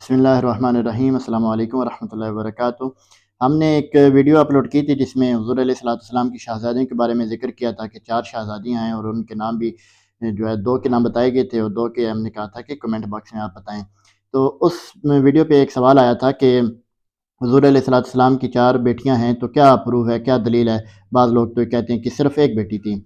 बिस्मिल्लाहिर्रहमानिर्रहीम। अस्सलाम वालेकुम वरहमतुल्लाहि वबरकातुहू। हमने एक वीडियो अपलोड की थी जिसमें हुज़ूर अलैहिस्सलाम की शहज़ादियों के बारे में ज़िक्र किया था कि 4 शहज़ादियाँ हैं और उनके नाम भी जो है 2 के नाम बताए गए थे और 2 के हमने कहा था कि कमेंट बॉक्स में आप बताएँ। तो उस वीडियो पे एक सवाल आया था कि हुज़ूर अलैहिस्सलाम की 4 बेटियाँ हैं तो क्या प्रूफ़ है, क्या दलील है? बाज़ लोग तो ये कहते हैं कि सिर्फ़ 1 बेटी थी।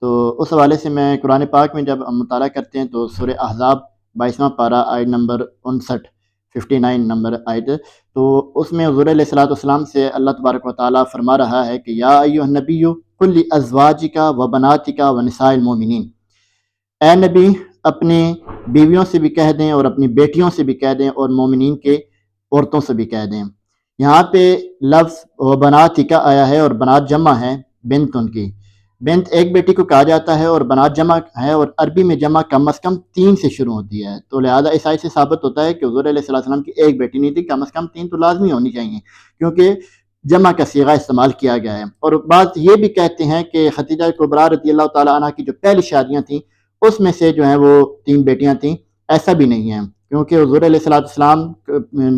तो उस हवाले से मैं कुरान पाक में जब मुताला करते हैं तो सूरह अहज़ाब 22वां पारा आयत नंबर 59 59 नंबर आयत, तो उसमें हुज़ूर अलैहिस्सलाम से अल्लाह तबारक व तआला फरमा रहा है कि या अय्युहन नबिय्यु कुल लि अज़वाजिका व बनातिका व निसाइल मोमिनीन। ए नबी, अपनी बीवियों से भी कह दें और अपनी बेटियों से भी कह दें और मोमिनीन के औरतों से भी कह दें। यहाँ पे लफ्ज़ व बनातिका आया है और बनात जमा है बिन्त उनकी। बिन्त एक बेटी को कहा जाता है और बनात जमा है और अरबी में जमा कम अज़ कम 3 से शुरू होती है। तो लिहाजा इस आयत से साबित होता है कि हुज़ूर अलैहिस्सलाम की एक बेटी नहीं थी, कम अज़ कम 3 तो लाज़मी होनी चाहिए, क्योंकि जमा का सीगा इस्तेमाल किया गया है। और बात ये भी कहते हैं कि खदीजा कुबरा रज़ियल्लाहु ताला अन्हा की जो पहली शादियाँ थीं उसमें से जो है वो 3 बेटियाँ थीं। ऐसा भी नहीं है, क्योंकि हुज़ूर अलैहिस्सलाम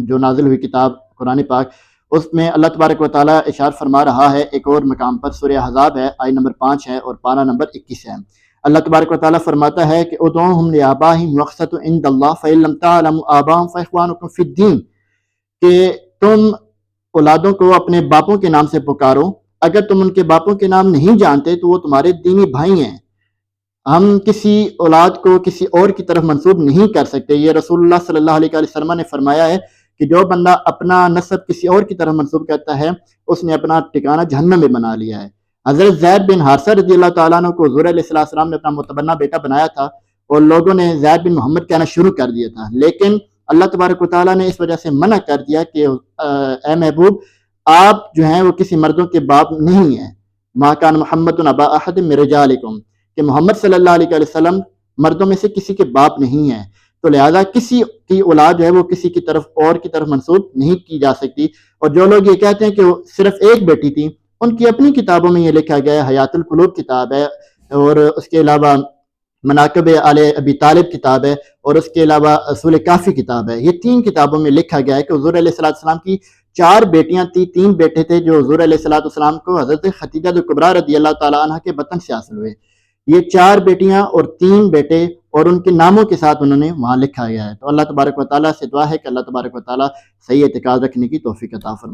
जो नाज़िल हुई किताब कुरान पाक, उसमें अल्लाह तबारक व तआला इरशाद फरमा रहा है एक और मकाम पर, सूरह अहज़ाब है, आयत नंबर 5 है और पारा नंबर 21 है। अल्लाह तबारक व तआला फरमाता है कि उदऊहुम लिआबाहिम वक़्सतु इंदल्लाह फ़इन लम तअलमू आबाहुम फ़इख़्वानुकुम फ़िद्दीन, कि तुम औलादों को अपने बापों के नाम से पुकारो, अगर तुम उनके बापों के नाम नहीं जानते तो वो तुम्हारे दीनी भाई हैं। हम किसी औलाद को किसी और की तरफ मंसूब नहीं कर सकते। ये रसूलुल्लाह सल्लल्लाहु अलैहि वसल्लम ने फरमाया है कि जो बंदा अपना नस्ब किसी और की तरफ मंसूब करता है उसने अपना ठिकाना जहन्नम में बना लिया है। हज़रत ज़ैद बिन हारिसा रज़ियल्लाहु ताला अन्हु को हुज़ूर अलैहिस्सलाम ने अपना मुतबन्ना बेटा बनाया था और लोगों ने ज़ैद बिन मोहम्मद कहना शुरू कर दिया था, लेकिन अल्लाह तबारक व तआला ने इस वजह से मना कर दिया कि ए महबूब, आप जो हैं वो किसी मर्दों के बाप नहीं हैं। मा कान मुहम्मदुन अबा अहदिम मिन रिजालिकुम, कि मोहम्मद सल्लल्लाहु अलैहि वसल्लम मर्दों में से किसी के बाप नहीं हैं। तो लिहाजा किसी की औलाद जो है वो किसी की तरफ और की तरफ मंसूब नहीं की जा सकती। और जो लोग ये कहते हैं कि वो सिर्फ एक बेटी थी, उनकी अपनी किताबों में ये लिखा गया है, हयातुल कुलूब किताब है और उसके अलावा मनाक़िब आले अबी तालिब किताब है और उसके अलावा उसूल काफ़ी किताब है। ये 3 किताबों में लिखा गया है कि हुज़ूर अलैहिस्सलाम की 4 बेटियां थी, 3 बेटे थे जो हुज़ूर अलैहिस्सलाम को हज़रत खदीजा कुबरा रज़ियल्लाहु ताला अन्हा के बतन से हासिल हुए। ये 4 बेटियां और 3 बेटे और उनके नामों के साथ उन्होंने वहाँ लिखा गया है। तो अल्लाह तबारक व तआला से दुआ है कि अल्लाह तबारक व तआला सही एतिकाद रखने की तौफीक अता फरमाए।